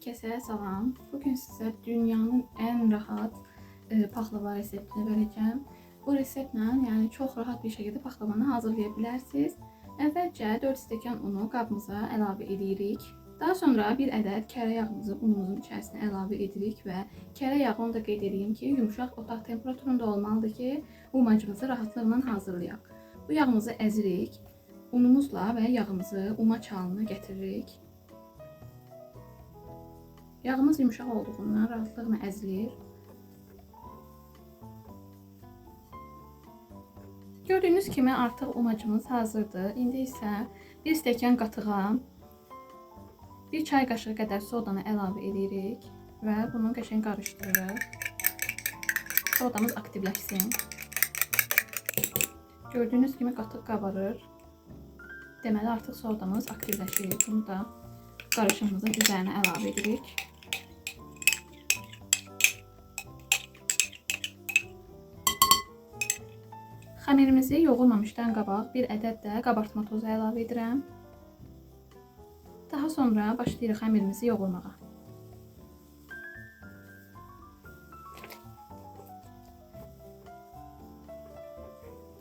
Herkese salam. Bugün size dünyanın en rahat paxlava reseptini vereceğim. Bu reseptlə yəni çox rahat bir şəkildə paxlavanı hazırlaya bilərsiniz. Əvvəlcə 4 stəkan unu qabımıza əlavə edirik. Daha sonra bir ədəd kərə yağımızı unumuzun içərisinə əlavə edirik və kərə yağını da qeyd edeyim ki, yumşaq otaq temperaturunda olmalıdır ki, umacımızı rahatlıqla hazırlayaq. Bu yağımızı əzirik. Unumuzla və yağımızı umaç halına gətiririk. Yağımız yumuşaq olduğundan rahatlıqla əzilir. Gördüyünüz kimi artıq umacımız hazırdır. İndi isə bir stəkan qatığa bir çay qaşığı qədər sodanı əlavə edirik və bunu qəşəng qarışdırırıq. Sodamız aktivləşsin. Gördüyünüz kimi qatıq qabarır. Deməli artıq sodamız aktivləşir. Bunu da qarışımımızın üzərinə əlavə edirik. Xəmirimizi yoğurmamışdan qabaq bir ədəd də qabartma tozu əlavə edirəm. Daha sonra başlayırıq xəmirimizi yoğurmağa.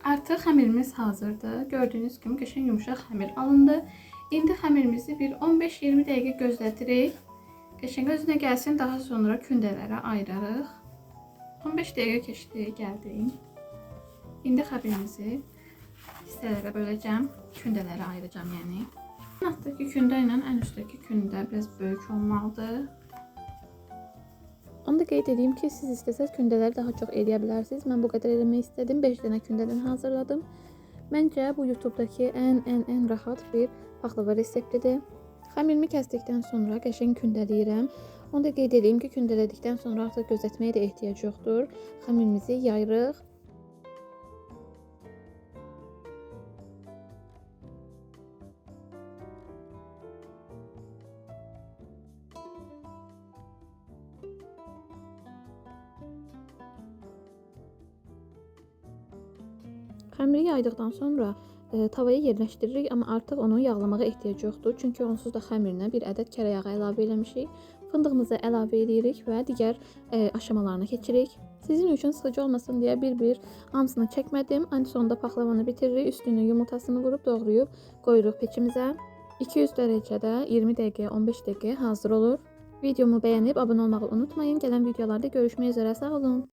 Artıq xəmirimiz hazırdır. Gördüyünüz kimi qəşəng yumşaq xəmir alındı. İndi xəmirimizi bir 15-20 dəqiqə gözlədirik. Qəşəng özünə gəlsin, daha sonra kündələrə ayırarıq. 15 dəqiqə keçdi, gəldim. İndi xəmirimizi hissələrə böləcəm, kündələrə ayıracağım yəni. Ən altdakı kündə ilə ən üsttəki kündə biraz böyük olmalıdır. Onu da qeyd edeyim ki, siz istəsəz kündələri daha çox eləyə bilərsiniz. Mən bu qədər eləmək istədim, 5 dənə kündədən hazırladım. Məncə bu YouTube'dakı ən rahat bir paxlava reseptidir. Xəmirimi kəsdikdən sonra qəşəng kündələyirəm. Onu da qeyd edeyim ki, kündələdikdən sonra artıq gözlətməyə də ehtiyac yoxdur. Xəmirimizi yayırıq. Xəmiri yaydıqdan sonra tavaya yerləşdiririk, amma artıq onu yağlamağa ehtiyac yoxdur. Çünki onsuz da xəmirinə bir ədəd kərə yağı əlavə eləmişik. Fındığımızı əlavə edirik və digər aşamalarına keçirik. Sizin üçün sıxıcı olmasın deyə bir hamısını çəkmədim. Ən sonunda paxlavanı bitiririk. Üstünü yumurtasını vurub doğrayıb qoyuruq peçimizə. 200 dərəcədə 20 dəqiqə, 15 dəqiqə hazır olur. Videomu bəyənib abunə olmağı unutmayın. Gələn videolarda görüşmək üzrə, sağ olun.